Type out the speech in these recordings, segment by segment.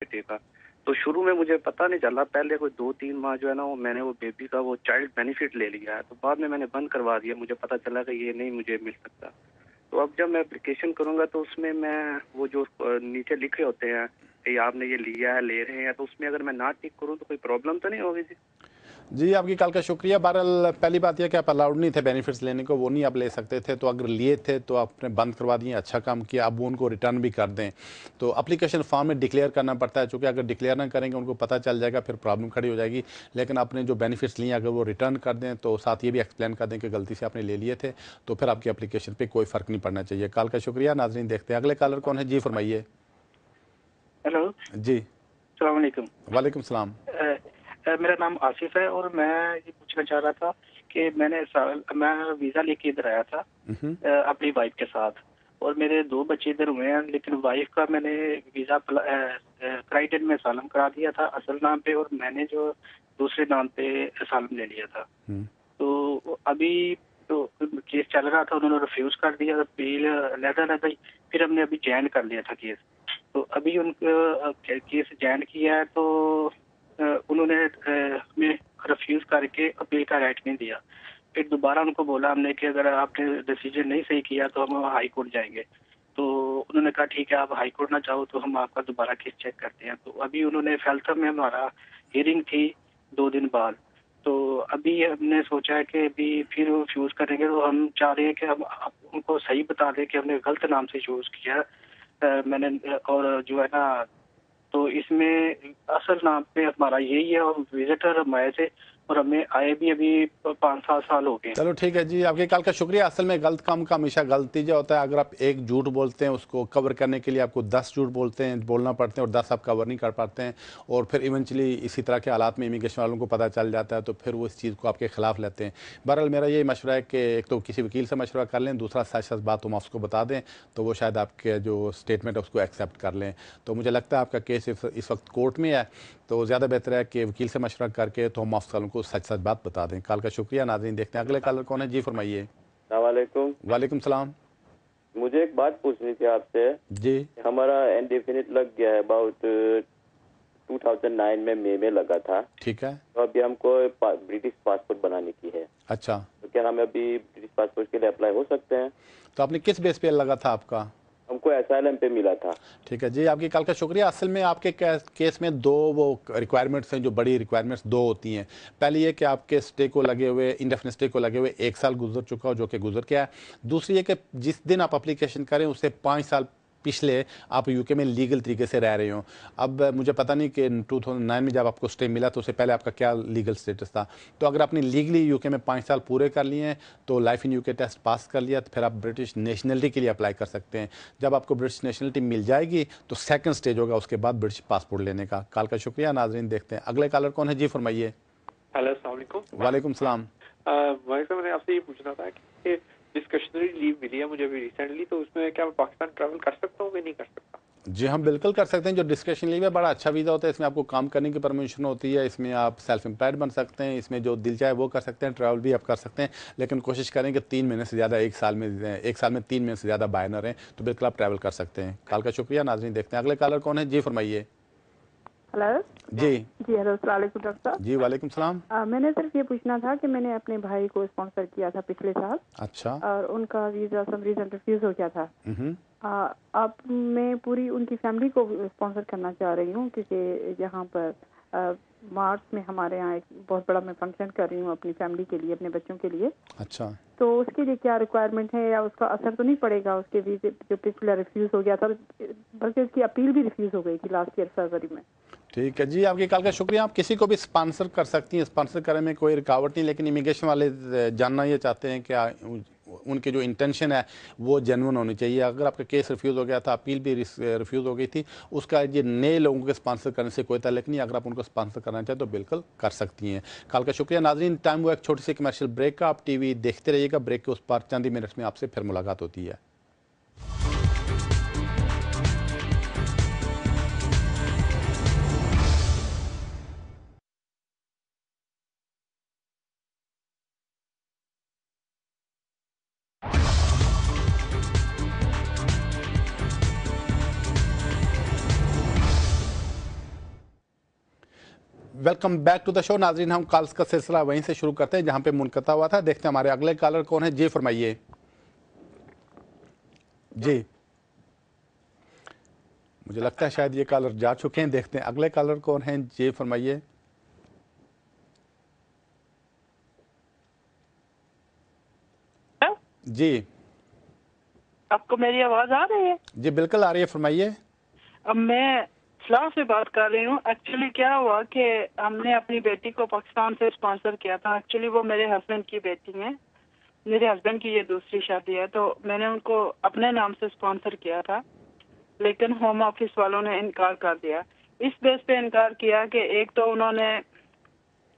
बेटे का। तो शुरू में मुझे पता नहीं चला, पहले कोई 2-3 माह जो है ना वो मैंने वो बेबी का वो चाइल्ड बेनिफिट ले लिया है, तो बाद में मैंने बंद करवा दिया, मुझे पता चला कि ये नहीं मुझे मिल सकता। तो अब जब मैं एप्लीकेशन करूँगा तो उसमें मैं वो जो नीचे लिखे होते हैं कि आपने ये लिया है, ले रहे हैं, तो उसमें अगर मैं ना टिक करूँ तो कोई प्रॉब्लम तो नहीं होगी जी? जी, आपकी कॉल का शुक्रिया। बहरहाल पहली बात यह कि आप अलाउड नहीं थे बेनिफिट्स लेने को, वो नहीं आप ले सकते थे, तो अगर लिए थे तो आपने बंद करवा दिए, अच्छा काम किया। अब वो उनको रिटर्न भी कर दें तो एप्लीकेशन फॉर्म में डिक्लेयर करना पड़ता है, चूँकि अगर डिक्लेयर ना करेंगे उनको पता चल जाएगा, फिर प्रॉब्लम खड़ी हो जाएगी। लेकिन आपने जो बेनिफिट्स लिए अगर वो रिटर्न कर दें तो साथ ये भी एक्सप्लेन कर दें कि गलती से आपने ले लिए थे, तो फिर आपकी एप्लीकेशन पर कोई फ़र्क नहीं पड़ना चाहिए। कॉल का शुक्रिया। नाज़रीन देखते हैं अगले कॉलर कौन है। जी फरमाइए। हेलो, जी, अस्सलाम वालेकुम। वालेकुम सलाम। मेरा नाम आसिफ है और मैं ये पूछना चाह रहा था कि मैं वीज़ा लेके इधर आया था अपनी वाइफ के साथ, और मेरे 2 बच्चे इधर हुए हैं, लेकिन वाइफ का मैंने वीज़ा क्राइटेन में सालम करा दिया था असल नाम पे, और मैंने जो दूसरे नाम पे सालम ले लिया था। तो अभी तो केस चल रहा था, उन्होंने रिफ्यूज़ कर दिया, अपील अलहदा-अलहदा ही, फिर हमने अभी जॉइन कर लिया था केस। तो अभी उनको केस जॉइन किया है, तो उन्होंने हमें रिफ्यूज़ करके अपील का राइट नहीं दिया। फिर दोबारा उनको बोला हमने कि अगर आपने डिसीजन नहीं सही किया तो हम हाई कोर्ट जाएँगे। तो उन्होंने कहा ठीक है, आप हाई कोर्ट ना जाओ तो हम आपका दोबारा केस चेक करते हैं। तो अभी उन्होंने फैसला में हमारा हियरिंग थी 2 दिन बाद। तो अभी हमने सोचा है कि अभी फिर वो चूज़ करेंगे, तो हम चाह रहे हैं कि हम आप उनको सही बता दें कि हमने गलत नाम से चूज़ किया। मैंने और जो है ना, तो इसमें असल नाम पे हमारा यही है, और विजिटर हम आए थे और हमें आए भी अभी 5-7 साल हो गए। चलो ठीक है जी, आपके कॉल का शुक्रिया। असल में गलत काम का हमेशा गलतीजा होता है। अगर आप एक झूठ बोलते हैं उसको कवर करने के लिए आपको 10 झूठ बोलना पड़ते हैं, और 10 आप कवर नहीं कर पाते हैं, और फिर इवेंचुअली इसी तरह के हालात में इमिग्रेशन वालों को पता चल जाता है, तो फिर वो इस चीज़ को आपके खिलाफ लेते हैं। बहरहाल मेरा ये मशवरा है कि एक तो किसी वकील से मशवरा कर लें, दूसरा सच सच बात हम उसको बता दें, तो वो शायद आपके जो स्टेटमेंट है उसको एक्सेप्ट कर लें। तो मुझे लगता है आपका केस इस वक्त कोर्ट में है, तो ज़्यादा बेहतर है कि वकील से मशवरा करके तो हम ऑफिस वालों को सच सच बात बता दें। कॉल का शुक्रिया। नाज़रीन देखते हैं अगले कॉलर कौन है। जी फरमाइए। वालेकुम। वालेकुम सलाम। मुझे एक बात पूछनी थी आपसे। जी, हमारा इंडेफिनिट लग गया है, अबाउट 2009 में मई में लगा था। ठीक है। तो अभी हमको ब्रिटिश पासपोर्ट बनाने की है, अच्छा, तो क्या हम अभी ब्रिटिश पासपोर्ट के लिए अप्लाई हो सकते हैं? तो आपने किस बेस पे लगा था आपका? हमको एसाइलम पे मिला था। ठीक है जी, आपकी कॉल का शुक्रिया। असल में आपके केस में 2 वो रिक्वायरमेंट्स हैं, जो बड़ी रिक्वायरमेंट्स 2 होती हैं। पहली ये कि आपके स्टे को लगे हुए, इंडेफिनिट स्टे को लगे हुए 1 साल गुजर चुका हो, जो कि गुजर गया है। दूसरी ये कि जिस दिन आप एप्लीकेशन करें उससे 5 साल पिछले आप यूके में लीगल तरीके से रह रहे हो। अब मुझे पता नहीं कि 2009 में जब आपको स्टे मिला तो उससे पहले आपका क्या लीगल स्टेटस था। तो अगर आपने लीगली यूके में 5 साल पूरे कर लिए हैं, तो life in UK test pass कर लिया, तो फिर आप ब्रिटिश नेशनलिटी के लिए अप्लाई कर सकते हैं। जब आपको ब्रिटिश नेशनलिटी मिल जाएगी तो सेकंड स्टेज होगा उसके बाद ब्रिटिश पासपोर्ट लेने का। कॉल का शुक्रिया। नाजरीन देखते हैं अगले कॉलर कौन है। जी फरमाइए। हेलो, अस्सलाम वालेकुम। वालेकुम सलाम। भाई साहब, मैंने आपसे ये पूछना था कि डिस्कशनरी लीव मिली है मुझे अभी रिसेंटली, तो उसमें क्या मैं पाकिस्तान ट्रैवल कर सकता हूँ कि नहीं कर सकता? जी हम बिल्कुल कर सकते हैं। जो डिस्कशन लीव है बड़ा अच्छा वीज़ा होता है, इसमें आपको काम करने की परमिशन होती है, इसमें आप सेल्फ एम्प्लॉयड बन सकते हैं, इसमें जो दिल चाहे वो कर सकते हैं, ट्रैवल भी आप कर सकते हैं। लेकिन कोशिश करें कि 3 महीने से ज़्यादा एक साल में 3 महीने से ज़्यादा बाहर न रहें, तो बिल्कुल आप ट्रैवल कर सकते हैं। कॉल का शुक्रिया। नाज़रीन देखते हैं अगले कॉलर कौन है। जी फरमाइए। हेलो जी जी, हेलो, अस्सलाम वालेकुम डॉक्टर साहब। जी वालेकुम सलाम। मैंने सिर्फ ये पूछना था कि मैंने अपने भाई को स्पॉन्सर किया था पिछले साल, अच्छा। और उनका वीजा सम रीजन रिफ्यूज हो गया था। अब मैं पूरी उनकी फैमिली को स्पॉन्सर करना चाह रही हूँ, क्योंकि यहाँ पर मार्च में हमारे यहाँ एक बहुत बड़ा मैं फंक्शन कर रही हूँ अपनी फैमिली के लिए, अपने बच्चों के लिए। अच्छा, तो उसके लिए क्या रिक्वायरमेंट है, या उसका असर तो नहीं पड़ेगा उसके वीजे जो पिछला रिफ्यूज हो गया था, बल्कि उसकी अपील भी रिफ्यूज हो गई थी लास्ट ईयर फरवरी में। ठीक है जी, आपकी कॉल का शुक्रिया। आप किसी को भी स्पॉन्सर कर सकती हैं, स्पॉन्सर करने में कोई रुकावट नहीं, लेकिन इमिग्रेशन वाले जानना ये चाहते हैं कि उनके जो इंटेंशन है वो जेन्युइन होनी चाहिए। अगर आपका केस रिफ्यूज़ हो गया था, अपील भी रिफ्यूज़ हो गई थी, उसका ये नए लोगों के स्पॉन्सर करने से कोई ताल्लुक नहीं। अगर आप उनको स्पॉन्सर करना चाहें तो बिल्कुल कर सकती हैं। कॉल का शुक्रिया। नाज़रीन टाइम हुआ एक छोटी सी कमर्शियल ब्रेक का। आप टीवी देखते रहिएगा, ब्रेक के उस पार चंद ही मिनट्स में आपसे फिर मुलाकात होती है। Welcome back to the show. नाजरीन, हम कॉल्स का सिलसिला वहीं से शुरू करते हैं जहां पे मुनक़ता हुआ था। देखते हैं हमारे अगले कॉलर कौन है। जी फरमाइए। जी, मुझे लगता है शायद ये कॉलर जा चुके हैं। देखते हैं अगले कॉलर कौन है। जी फरमाइए। जी, आपको मेरी आवाज आ रही है? जी बिल्कुल आ रही है, फरमाइए। अब मैं इस्लाम से बात कर रही हूँ। एक्चुअली क्या हुआ कि हमने अपनी बेटी को पाकिस्तान से स्पॉन्सर किया था। एक्चुअली वो मेरे हस्बैंड की बेटी है, मेरे हस्बैंड की ये दूसरी शादी है, तो मैंने उनको अपने नाम से स्पॉन्सर किया था, लेकिन होम ऑफिस वालों ने इनकार कर दिया। इस बेस पे इनकार किया कि एक तो उन्होंने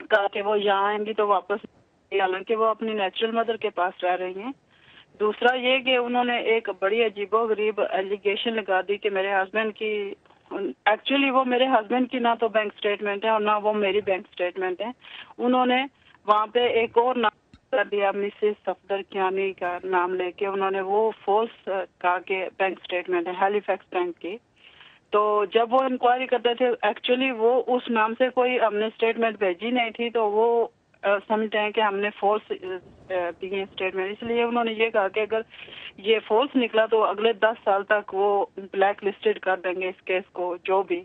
कहा कि वो यहाँ आएंगी तो वापस, हालांकि वो अपनी नेचुरल मदर के पास रह रही हैं। दूसरा ये कि उन्होंने एक बड़ी अजीबोगरीब एलिगेशन लगा दी कि मेरे हस्बैंड की, एक्चुअली वो मेरे हस्बैंड की ना तो बैंक स्टेटमेंट है और ना वो मेरी बैंक स्टेटमेंट है। उन्होंने वहाँ पे एक और नाम कर दिया, मिसेस सफदर कियानी का नाम लेके उन्होंने वो फोर्स कहा कि बैंक स्टेटमेंट है हैलिफैक्स बैंक की। तो जब वो इंक्वायरी करते थे, एक्चुअली वो उस नाम से कोई हमने स्टेटमेंट भेजी नहीं थी, तो वो समझते हैं कि हमने फोर्स दी है स्टेटमेंट। इसलिए उन्होंने ये कहा कि अगर ये फोर्स निकला तो अगले 10 साल तक वो ब्लैक लिस्टेड कर देंगे इस केस को, जो भी।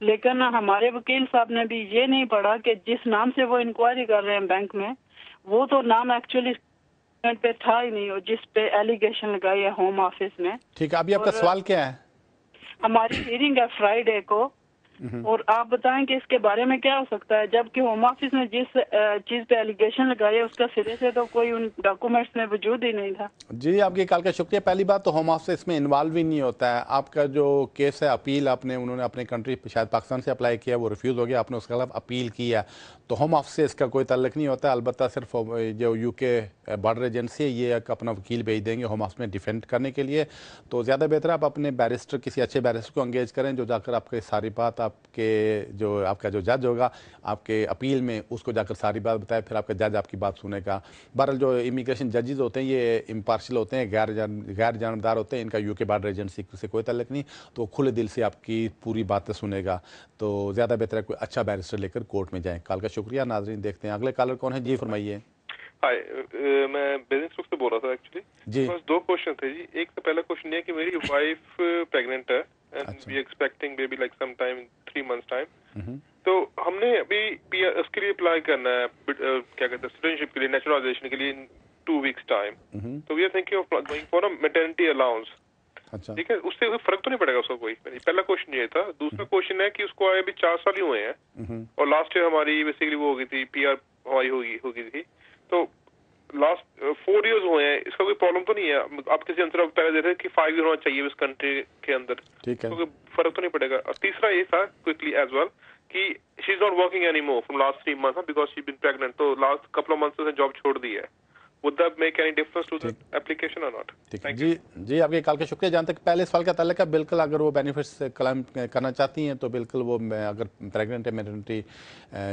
लेकिन हमारे वकील साहब ने भी ये नहीं पढ़ा कि जिस नाम से वो इंक्वायरी कर रहे हैं बैंक में, वो तो नाम एक्चुअली पे था ही नहीं, और जिस पे एलिगेशन लगाई है होम ऑफिस ने। ठीक है, अभी आपका सवाल क्या है? हमारी हियरिंग है फ्राइडे को, और आप बताएं कि इसके बारे में क्या हो सकता है, जबकि होम ऑफिस ने जिस चीज पे एलिगेशन लगाई है उसका सिरे से तो कोई उन डॉक्यूमेंट्स में वजूद ही नहीं था। जी, आपकी कॉल का शुक्रिया। पहली बात तो होम ऑफिस इसमें इन्वॉल्व ही नहीं होता है। आपका जो केस है अपील, आपने उन्होंने अपने कंट्री शायद पाकिस्तान से अप्लाई किया, वो रिफ्यूज़ हो गया, आपने उसके खिलाफ अपील किया, तो होम ऑफिस से इसका कोई ताल्लुक नहीं होता है। अलबत्ता सिर्फ जो यूके बॉर्डर एजेंसी है ये एक अपना वकील भेज देंगे होम ऑफिस में डिफेंड करने के लिए। तो ज़्यादा बेहतर आप अपने बैरिस्टर, किसी अच्छे बैरिस्टर को एंगेज करें जो जाकर आपके सारी बात, आपके जो आपका जो जज होगा आपके अपील में, उसको जाकर सारी बात बताए, फिर आपका जज आपकी बात सुनेगा। बहरहाल जो इमिग्रेशन जजेस होते हैं ये इम्पार्शियल होते हैं, गैर जानबदार होते हैं, इनका यूके बॉर्डर एजेंसी से कोई ताल्लुक नहीं, तो खुले दिल से आपकी पूरी बातें सुनेगा। तो ज़्यादा बेहतर है कोई अच्छा बैरिस्टर लेकर कोर्ट में जाएँ। कॉल का शुक्रिया। नाजरीन, देखते हैं अगले कॉलर कौन है। जी फरमाइए। हाय, मैं बिजनेस ग्रुप से बोल रहा था एक्चुअली। जी, बस 2 क्वेश्चन थे जी। एक तो पहला क्वेश्चन ये कि मेरी वाइफ प्रेग्नेंट है and we expecting baby like some time 3 months time. तो हमने अभी उसके लिए अप्लाई करना है, क्या कहते हैं, सिटीजनशिप के लिए, नेचुरलाइजेशन के लिए इन 2 वीक्स टाइम। तो we are thinking of going for a maternity allowance. अच्छा, ठीक है, उससे कोई फर्क तो नहीं पड़ेगा उसको कोई? पहला क्वेश्चन ये था। दूसरा क्वेश्चन है कि उसको आए अभी 4 साल ही हुए हैं और लास्ट ईयर हमारी बेसिकली वो हो गई थी, पीआर हमारी हो गई थी, तो लास्ट 4 इयर्स हुए हैं। इसका कोई प्रॉब्लम तो नहीं है? आप किसी आंसर पहले दे रहे हैं कि 5 ईयर होना चाहिए इस कंट्री के अंदर, ठीक है, तो कोई फर्क तो नहीं पड़ेगा? और तीसरा ये था क्विकली एज वेल कि she is not working any more from last 3 months because she been pregnant, तो लास्ट कपल ऑफ मंथ्स से जॉब छोड़ दी है। Would that make any difference to the application or not? ठीक है जी। जी, आपके call का शुक्रिया। जहाँ तक पहले सवाल का ताल्लुक है, बिल्कुल अगर वो बेनिफिट्स क्लेम करना चाहती हैं तो बिल्कुल वो अगर प्रेग्नेंट है, मैटरनिटी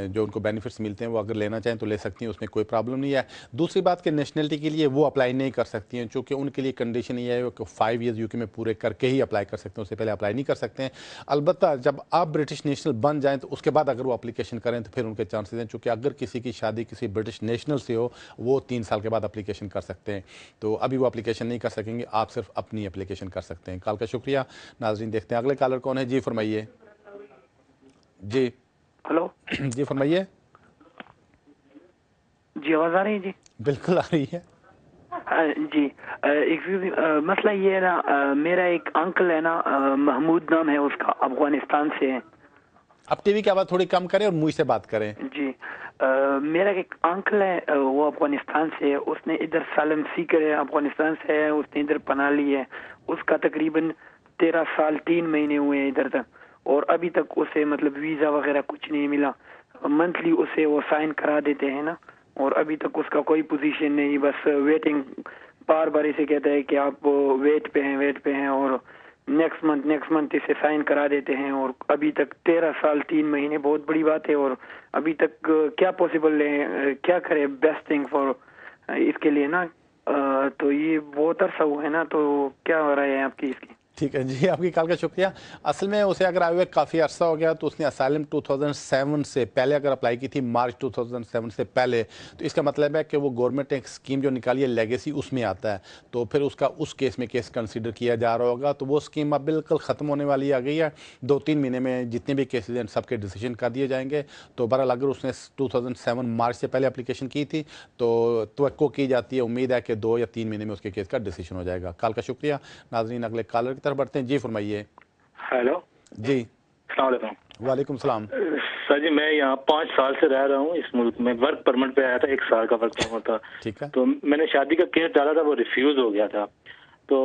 जो उनको बेनिफिट्स मिलते हैं वो अगर लेना चाहें तो ले सकती हैं, उसमें कोई प्रॉब्लम नहीं है। दूसरी बात कि नेशनलिटी के लिए वो अप्लाई नहीं कर सकती हैं, चूँकि उनके लिए कंडीशन ये है कि 5 ईयर्स यूके में पूरे करके ही अप्लाई कर सकते हैं, उससे पहले अप्लाई नहीं कर सकते हैं। अलबत्ता जब आप ब्रिटिश नेशनल बन जाएँ तो उसके बाद अगर वो अप्लीकेशन करें तो फिर उनके चांसेस हैं, चूँकि अगर किसी की शादी किसी ब्रिटिश नेशनल से हो वो 3 साल के बाद अप्लीकेशन कर सकते हैं। तो अभी वो एप्लीकेशन नहीं कर सकेंगे, आप सिर्फ अपनी एप्लीकेशन कर सकते हैं। कॉल का शुक्रिया। नाजरीन, देखते हैं अगले कॉलर कौन है। जी फरमाइए। जी, हेलो। जी फरमाइए। जी, आवाज आ रही है? जी बिल्कुल आ रही है। जी, मसला ये है ना, मेरा एक अंकल है ना, महमूद नाम है उसका, अफगानिस्तान से है। अब टीवी की आवाज़ थोड़ी कम करें और मुझ से बात करें। जी, मेरा एक अंकल है, वो अफगानिस्तान से है। उसने इधर सालम सीकर है, अफगानिस्तान से है, उसने इधर पनाह ली है। उसका तकरीबन 13 साल 3 महीने हुए हैं इधर तक, और अभी तक उसे मतलब वीज़ा वगैरह कुछ नहीं मिला। मंथली उसे वो साइन करा देते हैं ना, और अभी तक उसका कोई पोजीशन नहीं, बस वेटिंग। बार बार इसे कहता है कि आप वेट पे हैं, और नेक्स्ट मंथ इसे साइन करा देते हैं, और अभी तक 13 साल 3 महीने, बहुत बड़ी बात है। और अभी तक क्या पॉसिबल है, क्या करे बेस्ट थिंग फॉर इसके लिए ना, तो ये बहुत अरसा हुआ है ना, तो क्या हो रहा है आपकी इसकी? ठीक है जी, आपकी कॉल का शुक्रिया। असल में उसे अगर आए हुए काफ़ी अर्सा हो गया तो उसने असाइलम 2007 से पहले अगर अप्लाई की थी, मार्च 2007 से पहले, तो इसका मतलब है कि वो गवर्नमेंट ने एक स्कीम जो निकाली है लेगेसी, उसमें आता है, तो फिर उसका उस केस में केस कंसिडर किया जा रहा होगा। तो वो स्कीम अब बिल्कुल ख़त्म होने वाली आ गई है। 2-3 महीने में जितने भी केसेज हैं सबके डिसीजन कर दिए जाएंगे। तो बहरहाल अगर उसने 2007 मार्च से पहले एप्लीकेशन की थी तो तवक्को की जाती है, उम्मीद है कि 2 या 3 महीने में उसके केस का डिसीजन हो जाएगा। कॉल का शुक्रिया। नाजरीन, अगले कॉलर की तरफ बढ़ते हैं। जी फरमाइए। हेलो जी, अस्सलाम वालेकुम। वालेकुम सलाम। सर जी, मैं यहाँ 5 साल से रह रहा हूँ इस मुल्क में। वर्क परमिट पे आया था, 1 साल का वर्क परमिट था। ठीक है। तो मैंने शादी का केस डाला था, वो रिफ्यूज हो गया था। तो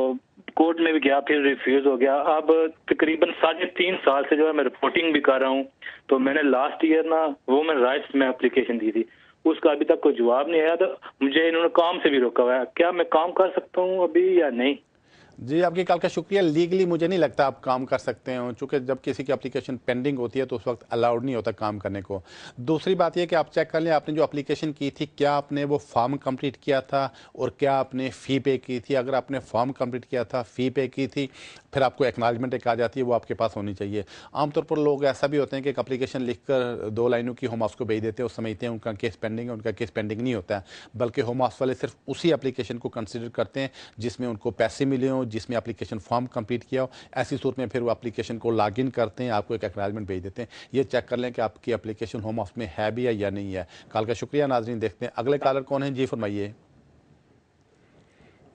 कोर्ट में भी गया, फिर रिफ्यूज हो गया। अब तकरीबन 3.5 साल से जो है मैं रिपोर्टिंग भी कर रहा हूँ। तो मैंने लास्ट ईयर ना वुमेन राइट्स में एप्लीकेशन दी थी, उसका अभी तक कोई जवाब नहीं आया। तो मुझे इन्होंने काम से भी रोका हुआ है। क्या मैं काम कर सकता हूँ अभी या नहीं? जी, आपकी कॉल का शुक्रिया। लीगली मुझे नहीं लगता आप काम कर सकते हो, चूँकि जब किसी की एप्लीकेशन पेंडिंग होती है तो उस वक्त अलाउड नहीं होता काम करने को। दूसरी बात यह कि आप चेक कर लें आपने जो एप्लीकेशन की थी क्या आपने वो फॉर्म कंप्लीट किया था और क्या आपने फ़ी पे की थी। अगर आपने फॉर्म कंप्लीट किया था, फ़ी पे की थी, फिर आपको एक्नॉलेजमेंट एक आ जाती है, वो आपके पास होनी चाहिए। आमतौर पर लोग ऐसा भी होते हैं कि एक एप्लीकेशन लिख कर 2 लाइनों की होम ऑफिस को भेज देते हैं और समझते हैं उनका केस पेंडिंग है। उनका केस पेंडिंग नहीं होता है, बल्कि होम ऑफिस वाले सिर्फ उसी एप्लीकेशन को कंसिडर करते हैं जिसमें उनको पैसे मिले हों, जिसमें एप्लीकेशन फॉर्म कंप्लीट किया हो। ऐसी सूरत में फिर वो एप्लीकेशन को लॉग इन करते हैं, आपको एक एक्नॉलेजमेंट भेज देते हैं। ये चेक कर लें कि आपकी एप्लीकेशन होम ऑफिस में है भी या नहीं है। कॉल का शुक्रिया। नाजरीन, देखते हैं अगले कॉलर कौन है। जी फरमाइए।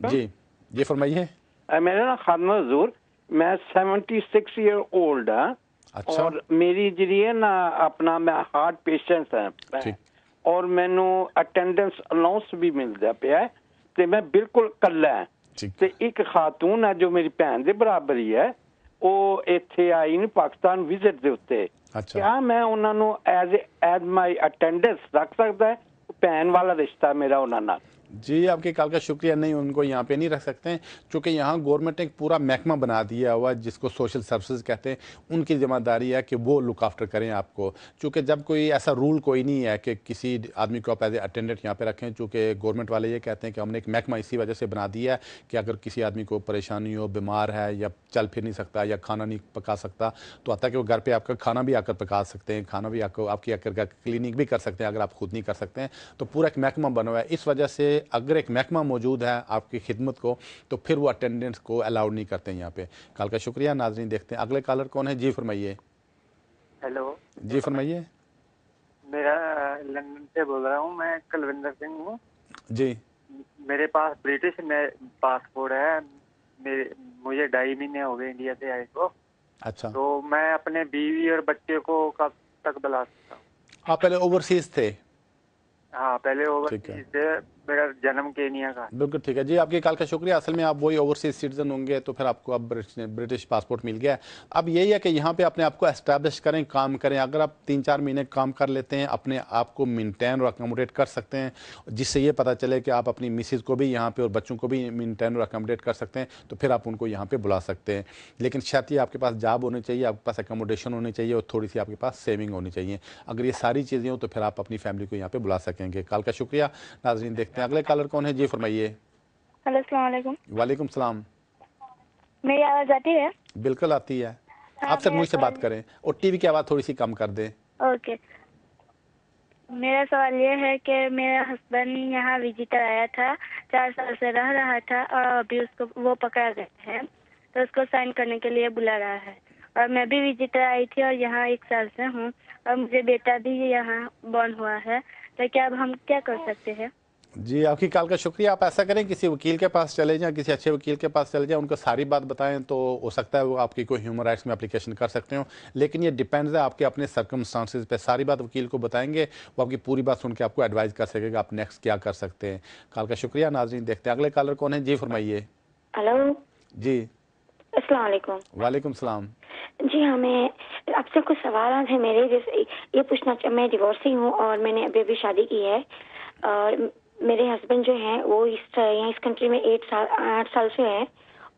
जी फरमाइए। मेरा नाम खादमा हजूर, मैं 76 ईयर ओल्ड है। अच्छा। और मेरी जी है ना अपना मैं हार्ट पेशेंट है और मैनू अटेंडेंस अलाउंस भी मिलता पे ते मैं बिल्कुल कल्ला है। ਤੇ ਇੱਕ ਖਾਤੂਨ ਹੈ ਜੋ ਮੇਰੀ ਭੈਣ ਦੇ ਬਰਾਬਰ ਹੀ ਹੈ, ਉਹ ਇੱਥੇ ਆਈ ਨੇ ਪਾਕਿਸਤਾਨ ਵਿਜ਼ਿਟ ਦੇ ਉੱਤੇ। क्या मैं ਉਹਨਾਂ ਨੂੰ ਐਜ਼ ਮਾਈ ਅਟੈਂਡੈਂਸ ਰੱਖ ਸਕਦਾ ਹੈ? ਭੈਣ ਵਾਲਾ ਰਿਸ਼ਤਾ ਮੇਰਾ ਉਹਨਾਂ ਨਾਲ। जी, आपके कॉल का शुक्रिया। नहीं, उनको यहाँ पे नहीं रख सकते हैं, चूँकि यहाँ गवर्नमेंट ने एक पूरा महकमा बना दिया हुआ है जिसको सोशल सर्विसेज कहते हैं। उनकी जिम्मेदारी है कि वो लुक आफ्टर करें आपको। चूँकि जब कोई ऐसा रूल कोई नहीं है कि किसी आदमी को आप एज ए अटेंडेंट यहाँ पे रखें, चूँकि गवर्नमेंट वाले ये कहते हैं कि हमने एक महकमा इसी वजह से बना दिया है कि अगर किसी आदमी को परेशानी हो, बीमार है या चल फिर नहीं सकता या खाना नहीं पका सकता, तो आता है कि वो घर पर आपका खाना भी आकर पका सकते हैं, खाना भी आपकी आकर क्लिनिक भी कर सकते हैं अगर आप खुद नहीं कर सकते हैं। तो पूरा एक महकमा बना हुआ है। इस वजह से अगर एक महकमा मौजूद है आपकी खिदमत को, तो फिर वो अटेंडेंट्स को अलाउड नहीं करते हैं यहाँ पे। कॉल का शुक्रिया। नाजरीन, देखते हैं अगले कॉलर कौन है। जी फरमाइए। हेलो। जी फरमाइए। मेरा लंदन से बोल रहा हूँ, मैं कुलविंदर सिंह हूँ जी। मेरे पास ब्रिटिश पासपोर्ट है। मुझे 2.5 महीने हो गए इंडिया से आए को। अच्छा। तो मैं अपने बीवी और बच्चे को कब तक बुला सकता हूँ? आप पहले ओवरसीज थे? हाँ, पहले ओवरसीज से। मेरा जन्म केनिया का। बिल्कुल ठीक है जी, आपकी कॉल का शुक्रिया। असल में आप वही ओवरसीज सिटीजन होंगे तो फिर आपको अब ब्रिटिश पासपोर्ट मिल गया। अब यही है कि यहाँ पे अपने आप को एस्टैब्लिश करें, काम करें। अगर आप 3-4 महीने काम कर लेते हैं, अपने आप को मेंटेन और अकोमोडेट कर सकते हैं, जिससे ये पता चले कि आप अपनी मिसेज को भी यहाँ पे और बच्चों को भी मेंटेन और अकोमोडेट कर सकते हैं, तो फिर आप उनको यहाँ पर बुला सकते हैं। लेकिन शर्त ये आपके पास जॉब होनी चाहिए, आपके पास अकोमोडेशन होनी चाहिए और थोड़ी सी आपके पास सेविंग होनी चाहिए। अगर ये सारी चीज़ें हो तो फिर आप अपनी फैमिली को यहाँ पर बुला सकेंगे। कॉल का शुक्रिया। नाज़रीन, देखते हैं अगले कॉलर कौन है। जी फरमाइए। हेलो, अस्सलाम वालेकुम। वालेकुम सलाम। मेरी आवाज आती है? बिल्कुल आती है। आप सिर्फ मुझसे बात करें और टीवी की आवाज़ थोड़ी सी कम कर दें। ओके। मेरा सवाल ये है कि मेरा हस्बैंड यहाँ विजिटर आया था, 4 साल से रह रहा था और अभी उसको वो पकड़ा गया है, तो उसको साइन करने के लिए बुला रहा है। और मैं भी विजिटर आई थी और यहाँ 1 साल से हूँ और मुझे बेटा भी यहाँ बॉर्न हुआ है। तो क्या अब हम क्या कर सकते हैं? जी, आपकी कॉल का शुक्रिया। आप ऐसा करें, किसी वकील के पास चले जाएं, किसी अच्छे वकील के पास चले जाएं, उनको सारी बात बताएं, तो हो सकता है वो आपकी कोई ह्यूमन राइट्स में एप्लीकेशन कर सकते हो। लेकिन ये डिपेंड्स है आपके अपने सर्कमस्टांसेस पे। सारी बात वकील को बताएंगे, वो आपकी पूरी बात सुन के आपको एडवाइस कर सकेगा आप नेक्स्ट क्या कर सकते हैं। कॉल का शुक्रिया। नाज़रीन, देखते हैं अगले कॉलर कौन है। जी फरमाइए। हेलो जी। अस्सलाम वालेकुम। वालेकुम सलाम। जी हाँ, मैं आपसे कुछ सवाल है मेरे। जैसे ये पूछना, मैं डिवोर्सी हूँ और मैंने अभी अभी शादी की है और मेरे हस्बैंड जो हैं वो इस कंट्री में 8 साल से हैं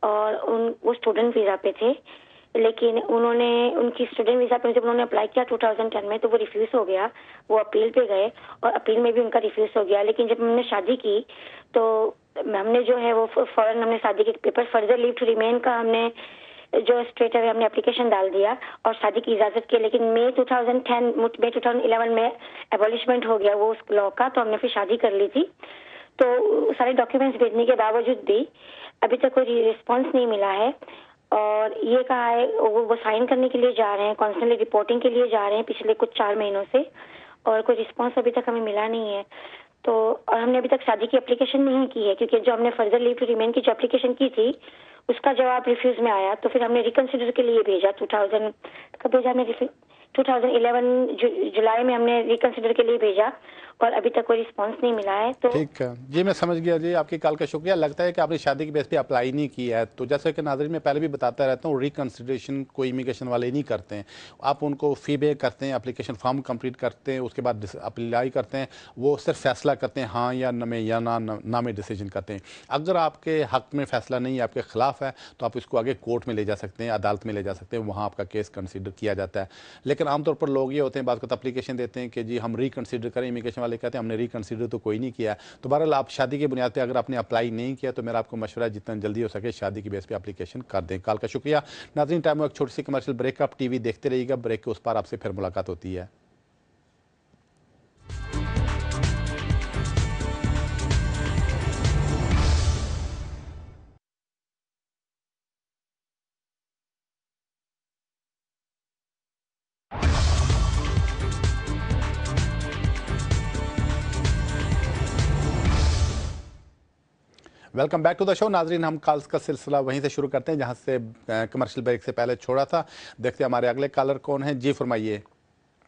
और वो स्टूडेंट वीज़ा पे थे। लेकिन उनकी स्टूडेंट वीज़ा पे जब उन्होंने अप्लाई किया 2010 में तो वो रिफ्यूज़ हो गया। वो अपील पे गए और अपील में भी उनका रिफ्यूज़ हो गया। लेकिन जब हमने शादी की तो हमने जो है वो फौरन हमने शादी के paper further leave to remain का हमने जो स्ट्रेट अवे हमने एप्लीकेशन डाल दिया और शादी की इजाजत की, लेकिन मई 2011 में एबॉलिशमेंट हो गया वो उस लॉ का, तो हमने फिर शादी कर ली थी। तो सारे डॉक्यूमेंट्स भेजने के बावजूद भी अभी तक कोई रिस्पॉन्स नहीं मिला है। और ये कहा है वो साइन करने के लिए जा रहे हैं, कॉन्स्टेंटली रिपोर्टिंग के लिए जा रहे हैं पिछले कुछ 4 महीनों से, और कोई रिस्पॉन्स अभी तक हमें मिला नहीं है। तो और हमने अभी तक शादी की एप्लीकेशन नहीं की है, क्योंकि जो हमने फर्दर लीव टू रिमेन की जो एप्लीकेशन की थी उसका जवाब रिफ्यूज में आया। तो फिर हमने रिकंसिडर के लिए भेजा, 2011 जुलाई में हमने रिकंसिडर के लिए भेजा और अभी तक कोई रिस्पांस नहीं मिला है। तो ठीक है जी, मैं समझ गया जी, आपकी कॉल का शुक्रिया। लगता है कि आपने शादी के बेस पे अप्लाई नहीं किया है। तो जैसे कि नाज़रीन मैं पहले भी बताता रहता हूँ, रिकंसिडरेशन कोई इमिग्रेशन वाले नहीं करते हैं। आप उनको फी पे करते हैं, एप्लीकेशन फॉर्म कंप्लीट करते हैं, उसके बाद अप्लाई करते हैं, वो सिर्फ फैसला करते हैं हाँ या न में या ना में डिसीजन करते हैं। अगर आपके हक में फैसला नहीं है, आपके खिलाफ है, तो आप इसको आगे कोर्ट में ले जा सकते हैं, अदालत में ले जा सकते हैं, वहाँ आपका केस कंसिडर किया जाता है। लेकिन आमतौर पर लोग ये होते हैं, बाद को एप्लीकेशन देते हैं कि जी हम रिकंसिडर करें, इमिग्रेशन वाले कहते हैं हमने रिकंसिडर तो कोई नहीं किया। तो बहरहाल आप शादी की बुनियाद पर अगर आपने अप्लाई नहीं किया तो मेरा आपको मशवरा है जितना जल्दी हो सके शादी की बेस पे एप्लीकेशन कर दें। कॉल का शुक्रिया। नाज़रीन टाइम एक छोटी सी कमर्शियल ब्रेक, आप टीवी देखते रहिएगा, ब्रेक के उस पार आपसे फिर मुलाकात होती है। Welcome back to the show. नाजरीन हम कॉल्स का सिलसिला वहीं से शुरू करते हैं जहां से कमर्शियल ब्रेक से पहले छोड़ा था। देखते हैं हमारे अगले कॉलर कौन है। जी फरमाइए।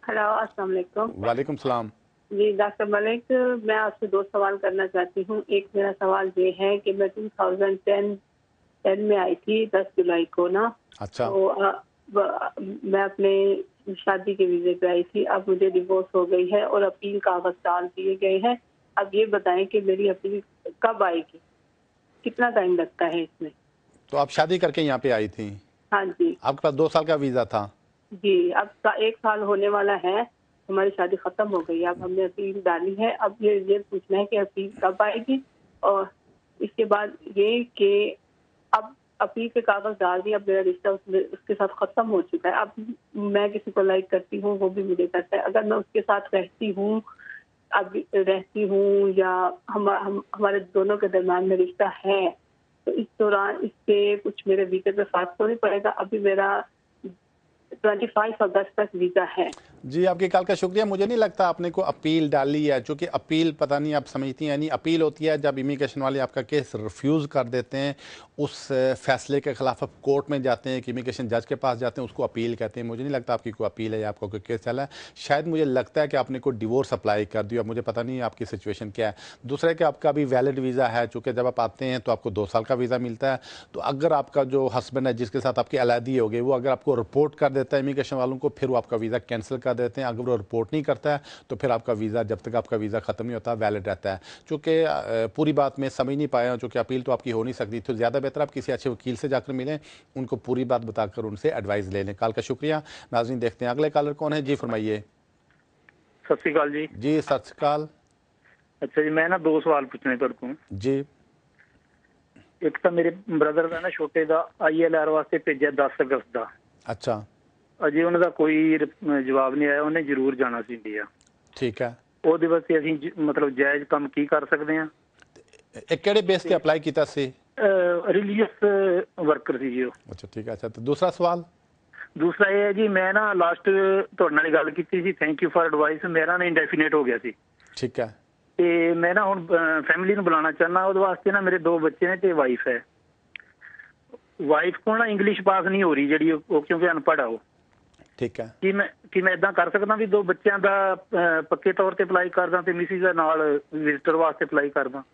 हेलो, अस्सलाम वालेकुम। वालेकुम सलाम। जी डॉक्टर मलिक, मैं आपसे 2 सवाल करना चाहती हूँ। एक मेरा सवाल ये है कि मैं 2010 में आई थी 10 जुलाई को ना। अच्छा। तो मैं अपने शादी के वीजे पे आई थी। अब मुझे डिवोर्स हो गई है और अपील कागज डाल दिए गए हैं। अब ये बताएं कि मेरी अपील कब आएगी, कितना टाइम लगता है इसमें? तो आप शादी करके यहाँ पे आई थी? हाँ जी। आपके पास 2 साल का वीजा था? जी, अब 1 साल होने वाला है, हमारी शादी खत्म हो गई। अब हमने अपील डाली है। अब ये पूछना है कि अपील कब आएगी, और इसके बाद ये कि अब अपील के कागज डाल दिए, अब मेरा रिश्ता उसके साथ खत्म हो चुका है। अब मैं किसी को लाइक करती हूँ, वो भी मुझे करता है। अगर मैं उसके साथ रहती हूँ या हमारे दोनों के दरम्यान में रिश्ता है, तो इस दौरान इससे कुछ मेरे वीजे पे फर्क तो नहीं पड़ेगा? अभी मेरा 25 अगस्त तक वीजा है। जी आपकी कॉल का शुक्रिया। मुझे नहीं लगता आपने को अपील डाली है, चूँकि अपील पता नहीं आप समझती हैं, यानी अपील होती है जब इमिग्रेशन वाले आपका केस रिफ्यूज़ कर देते हैं, उस फैसले के खिलाफ आप कोर्ट में जाते हैं, कि इमिग्रेशन जज के पास जाते हैं, उसको अपील कहते हैं। मुझे नहीं लगता आपकी कोई अपील है या आपका कोई केस चला है। शायद मुझे लगता है कि आपने कोई डिवोर्स अप्लाई कर दिया। मुझे पता नहीं आपकी सिचुएशन क्या है। दूसरा है कि आपका अभी वैलिड वीज़ा है, चूँकि जब आप आते हैं तो आपको 2 साल का वीज़ा मिलता है। तो अगर आपका जो हस्बैंड है जिसके साथ आपकी अलहदी हो गई, वो अगर आपको रिपोर्ट कर देता है इमिग्रेशन वालों को, फिर वो आपका वीज़ा कैंसिल कर देते हैं। अगर वो रिपोर्ट नहीं करता है तो फिर आपका वीज़ा, जब तक आपका वीज़ा ख़त्म नहीं होता, वैलिड रहता है। चूँकि पूरी बात मैं समझ नहीं पाया, चूँकि अपील तो आपकी हो नहीं सकती, तो ज़्यादा बेहतर आप किसी अच्छे वकील से जाकर मिलें, उनको पूरी बात बताकर उनसे एडवाइस ले लें। कॉल का शुक्रिया। नाज़रीन देखते हैं अगले कॉलर कौन है। जी फरमाइए। सत श्री अकाल जी। जी सत श्री अकाल। अच्छा जी, मैं ना 2 सवाल पूछने तुहाडे कोल जी। एक तो मेरे ब्रदर का ना छोटे का ILR वास्ते भेजा 10 अगस्त का। अच्छा। अजे उन्हों का कोई जवाब नहीं आया। उन्हें जरूर जाना सी इंडिया। ठीक है। ਉਹਦੇ ਵਾਸਤੇ ਅਸੀਂ मतलब जायज काम की कर सकते हैं? एक केड़े बेस पे अप्लाई कीता सी? रिलीजियस वर्कर सी जी। अच्छा ठीक है। अच्छा तो दूसरा सवाल? दूसरा ये है जी, मैं ना लास्ट ਤੁਹਾਡੇ ਨਾਲ ਗੱਲ ਕੀਤੀ ਸੀ, थैंक यू फॉर एडवाइस। मेरा ना इंडेफिनेट हो गया सी। ठीक है। ਤੇ मैं ना ਹੁਣ फैमिली ਨੂੰ ਬੁਲਾਉਣਾ ਚਾਹਨਾ। ਉਹਦੇ ਵਾਸਤੇ ਨਾ ਮੇਰੇ 2 ਬੱਚੇ ਨੇ ਤੇ ਵਾਈਫ है। वाइफ को ना इंग्लिश पास नहीं हो रही ਜਿਹੜੀ ਉਹ, ਕਿਉਂਕਿ ਅਨਪੜ੍ਹ ਆ ਉਹ। ठीक है। कि मैं इदा कर सकदा भी 2 ਬੱਚਿਆਂ ਦਾ पक्के तौर पर अप्लाई करदा ते मिसिस ਦੇ ਨਾਲ विजिटर वास्ते अप्लाई करदा?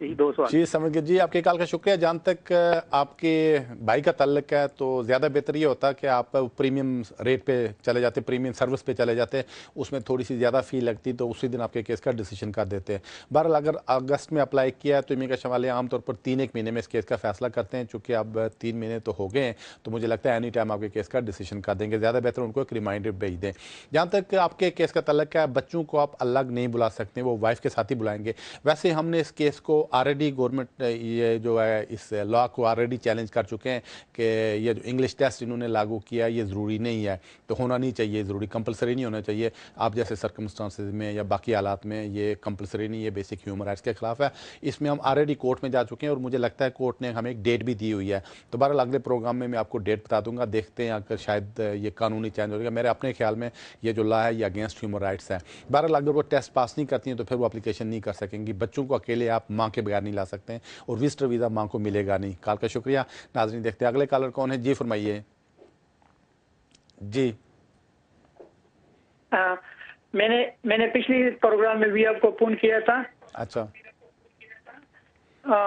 यही 2 सवाल। जी समझ गए जी, आपके कॉल का शुक्रिया। जहाँ तक आपके भाई का तल्लक है तो ज़्यादा बेहतर ये होता कि आप प्रीमियम रेट पे चले जाते, प्रीमियम सर्विस पे चले जाते, उसमें थोड़ी सी ज़्यादा फ़ी लगती, तो उसी दिन आपके केस का डिसीजन कर देते हैं। बहरहाल अगर अगस्त में अप्लाई किया है तो इमिग्रेशन वाले आमतौर पर 3-1 महीने में इस केस का फैसला करते हैं। चूँकि अब 3 महीने तो हो गए हैं, तो मुझे लगता है एनी टाइम आपके केस का डिसीजन कर देंगे। ज़्यादा बेहतर उनको एक रिमाइंडर भेज दें। जहाँ तक आपके केस का तल्लक है, बच्चों को आप अलग नहीं बुला सकते, वो वाइफ के साथ ही बुलाएंगे। वैसे हमने इस केस को ऑलरेडी गवर्नमेंट ये जो है इस लॉ को ऑलरेडी चैलेंज कर चुके हैं कि ये जो इंग्लिश टेस्ट इन्होंने लागू किया ये ज़रूरी नहीं है, तो होना नहीं चाहिए, ज़रूरी कंपलसरी नहीं होना चाहिए। आप जैसे सर्कमस्टांसेस में या बाकी हालात में ये कंपलसरी नहीं है, बेसिक ह्यूमन राइट्स के खिलाफ है। इसमें हम ऑलरेडी कोर्ट में जा चुके हैं और मुझे लगता है कोर्ट ने हमें एक डेट भी दी हुई है। तो बहरहाल अगले प्रोग्राम में मैं आपको डेट बता दूंगा, देखते हैं अगर शायद ये कानूनी चेंज हो जाएगा। मेरे अपने ख्याल में ये जो लॉ है ये अगेंस्ट ह्यूमन राइट्स है। बहरहाल अगर वो टेस्ट पास नहीं करती हैं तो फिर वो एप्लीकेशन नहीं कर सकेंगी। बच्चों को अकेले आप माँ के बगैर नहीं ला सकते हैं और विजिटर वीज़ा माँ को मिलेगा नहीं। कॉल का शुक्रिया। नाज़रीन देखते हैं अगले कॉलर कौन है। जी फरमाइए। जी मैंने पिछली प्रोग्राम में भी आपको फोन किया था। अच्छा।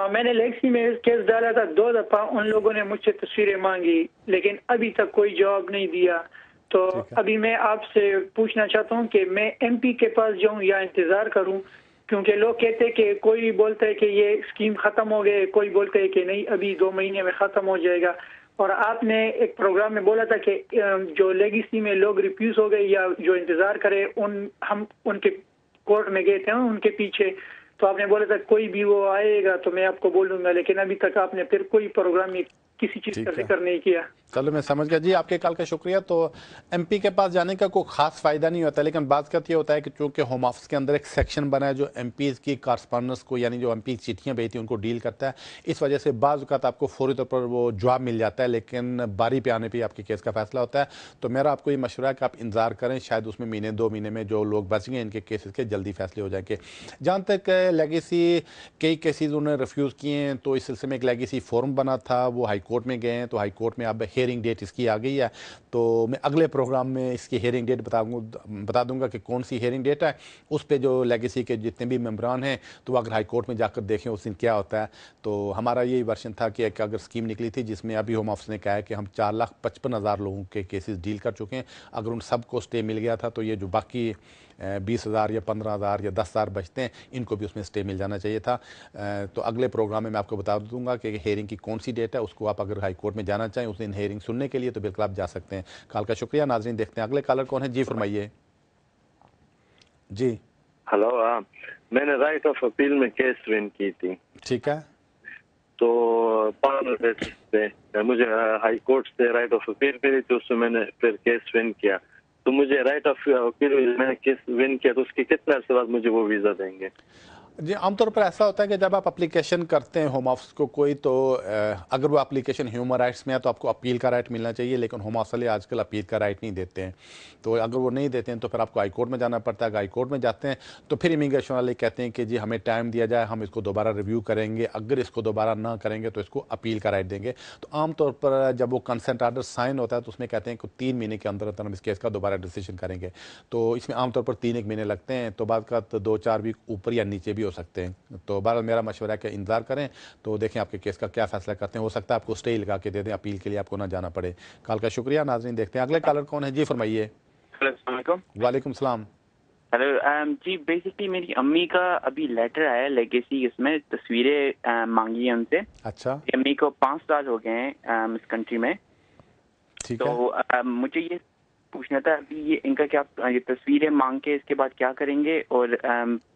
मैंने लेक्सी में केस डाला था 2 दफा, उन लोगों ने मुझसे तस्वीरें मांगी लेकिन अभी तक कोई जवाब नहीं दिया। तो अभी मैं आपसे पूछना चाहता हूँ कि मैं एमपी के पास जाऊँ या इंतजार करूँ, क्योंकि लोग कहते हैं कि कोई बोलता है कि ये स्कीम खत्म हो गई, कोई बोलते है कि नहीं अभी 2 महीने में खत्म हो जाएगा। और आपने एक प्रोग्राम में बोला था कि जो लेगेसी में लोग रिफ्यूज हो गए या जो इंतजार करे हम उनके कोर्ट में गए थे उनके पीछे, तो आपने बोला था कोई भी वो आएगा तो मैं आपको बोलूंगा, लेकिन अभी तक आपने फिर कोई प्रोग्राम में किसी चीज का जिक्र नहीं किया। चलो मैं समझ गया जी, आपके कॉल का शुक्रिया। तो एमपी के पास जाने का कोई खास फ़ायदा नहीं होता, लेकिन बात का ये होता है कि चूँकि होम ऑफिस के अंदर एक सेक्शन बना है जो एमपी की कॉरस्पॉन्डेंस को, यानी जो एमपी चिट्ठियाँ भेजती हैं उनको डील करता है। इस वजह से बाज़ औक़ात आपको फौरी तौर पर वो जवाब मिल जाता है, लेकिन बारी पे आने पर आपके केस का फैसला होता है। तो मेरा आपको ये मशवरा है कि आप इंतज़ार करें, शायद उसमें महीने 2 महीने में जो लोग बच गए इनके केसेस के जल्दी फैसले हो जाएंगे। जहाँ तक लेगेसी कई केसेस उन्होंने रिफ्यूज़ किए हैं, तो इस सिलसिले में एक लेगेसी फॉर्म बना था, वो हाई कोर्ट में गए हैं। तो हाई कोर्ट में अब हेयरिंग डेट इसकी आ गई है, तो मैं अगले प्रोग्राम में इसकी हेयरिंग डेट बता दूंगा कि कौन सी हेयरिंग डेट है। उस पे जो लेगेसी के जितने भी मेंबरान हैं तो अगर हाई कोर्ट में जाकर देखें उस दिन क्या होता है। तो हमारा यही वर्शन था कि एक अगर स्कीम निकली थी जिसमें अभी होम ऑफिस ने कहा है कि हम 4,55,000 लोगों के केसेस डील कर चुके हैं। अगर उन सबको स्टे मिल गया था तो ये जो बाकी 20,000 या 15,000 या 10,000 बचते हैं इनको भी उसमें स्टे मिल जाना चाहिए था। तो अगले प्रोग्राम में मैं आपको बता दूंगा कि हेयरिंग की कौन सी डेट है। उसको आप अगर हाई कोर्ट में जाना चाहें उस दिन हेयरिंग सुनने के लिए तो बिल्कुल आप जा सकते हैं। कॉल का शुक्रिया। नाज़रीन देखते हैं अगले कॉलर कौन है। जी फरमाइए। जी हेलो। मैंने राइट ऑफ अपील में केस विन की थी। ठीक है। तो 5 बेसिस पे मुझे हाई कोर्ट से राइट ऑफ अपील मिली, तो उसमें मैंने फिर केस विन किया। तो मुझे राइट ऑफ अपील मैंने केस विन किया तो उसके कितने अर्से बाद मुझे वो वीज़ा देंगे? जी आमतौर पर ऐसा होता है कि जब आप एप्लीकेशन करते हैं होम ऑफिस को कोई, तो अगर वो एप्लीकेशन ह्यूमन राइट्स में है तो आपको अपील का राइट मिलना चाहिए, लेकिन होम ऑफिस वाले आजकल अपील का राइट नहीं देते हैं। तो अगर वो नहीं देते हैं तो फिर आपको हाई कोर्ट में जाना पड़ता है। हाई कोर्ट में जाते हैं तो फिर इमिग्रेशन वाले कहते हैं कि जी हमें टाइम दिया जाए, हम इसको दोबारा रिव्यू करेंगे, अगर इसको दोबारा ना करेंगे तो इसको अपील का राइट देंगे। तो आमतौर पर जब वो कंसेंट आर्डर साइन होता है तो उसमें कहते हैं कि 3 महीने के अंदर हम इस केस का दोबारा डिसीजन करेंगे। तो इसमें आमतौर पर 3-1 महीने लगते हैं, तो बाद का 2-4 वीक ऊपर या नीचे भी हो सकते हैं। तो बहरहाल मेरा मशवरा है कि इंतजार करें, तो देखें आपके केस का क्या फैसला करते हैं। हो सकता है आपको स्टे लगा के दे दें, अपील के लिए आपको ना जाना पड़े। कॉल का शुक्रिया। नाज़रीन देखते हैं अगले कॉलर कौन है। जी फरमाइए। वालेकुम सलाम। हेलो जी, बेसिकली मेरी अम्मी का अभी लेटर आया लेगेसी, इसमें तस्वीरें मांगी है उनसे। अच्छा। अम्मी को 5 साल हो गए हैं इस कंट्री में। ठीक तो है। मुझे ये पूछना था अभी ये इनका क्या, ये तस्वीरें मांग के इसके बाद क्या करेंगे और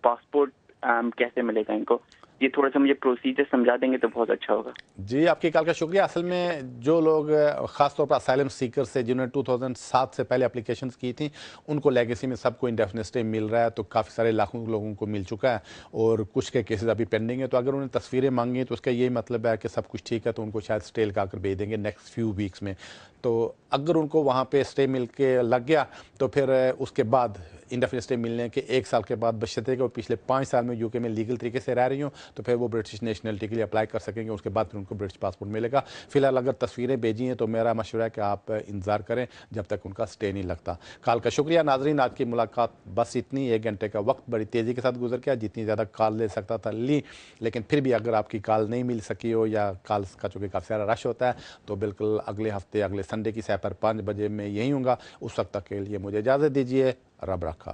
पासपोर्ट कैसे मिलेगा इनको? ये थोड़ा सा मुझे प्रोसीजर समझा देंगे तो बहुत अच्छा होगा। जी आपकी कॉल का शुक्रिया। असल में जो लोग ख़ासतौर पर असाइलम सीकर से जिन्होंने 2007 से पहले एप्लीकेशंस की थी उनको लेगेसी में सबको इंडेफिनिट स्टे मिल रहा है, तो काफ़ी सारे लाखों लोगों को मिल चुका है और कुछ के केसेस अभी पेंडिंग है। तो अगर उन्हें तस्वीरें मांगी तो उसका यही मतलब है कि सब कुछ ठीक है, तो उनको शायद स्टे लगा कर भेज देंगे नेक्स्ट फ्यू वीक्स में। तो अगर उनको वहाँ पे स्टे मिल के लग गया तो फिर उसके बाद इंडेफिनिट स्टे मिलने के 1 साल के बाद बशर्ते कि वो पिछले 5 साल में यूके में लीगल तरीके से रह रही हूँ तो फिर वो ब्रिटिश नेशनलिटी के लिए अप्लाई कर सकेंगे। उसके बाद फिर उनको ब्रिटिश पासपोर्ट मिलेगा। फिलहाल अगर तस्वीरें भेजी हैं तो मेरा मशवरा है कि आप इंतज़ार करें जब तक उनका स्टे नहीं लगता। कॉल का शुक्रिया। नाजरीन आज की मुलाकात बस इतनी, 1 घंटे का वक्त बड़ी तेज़ी के साथ गुजर गया। जितनी ज़्यादा कॉल ले सकता था ली, लेकिन फिर भी अगर आपकी कॉल नहीं मिल सकी हो या कॉल का चूँकि काफ़ी सारा रश होता है तो बिल्कुल अगले हफ्ते अगले संडे की सह पर 5 बजे मैं यहीं हूँगा। उस वक्त तक के लिए मुझे इजाज़त दीजिए। रब रखा।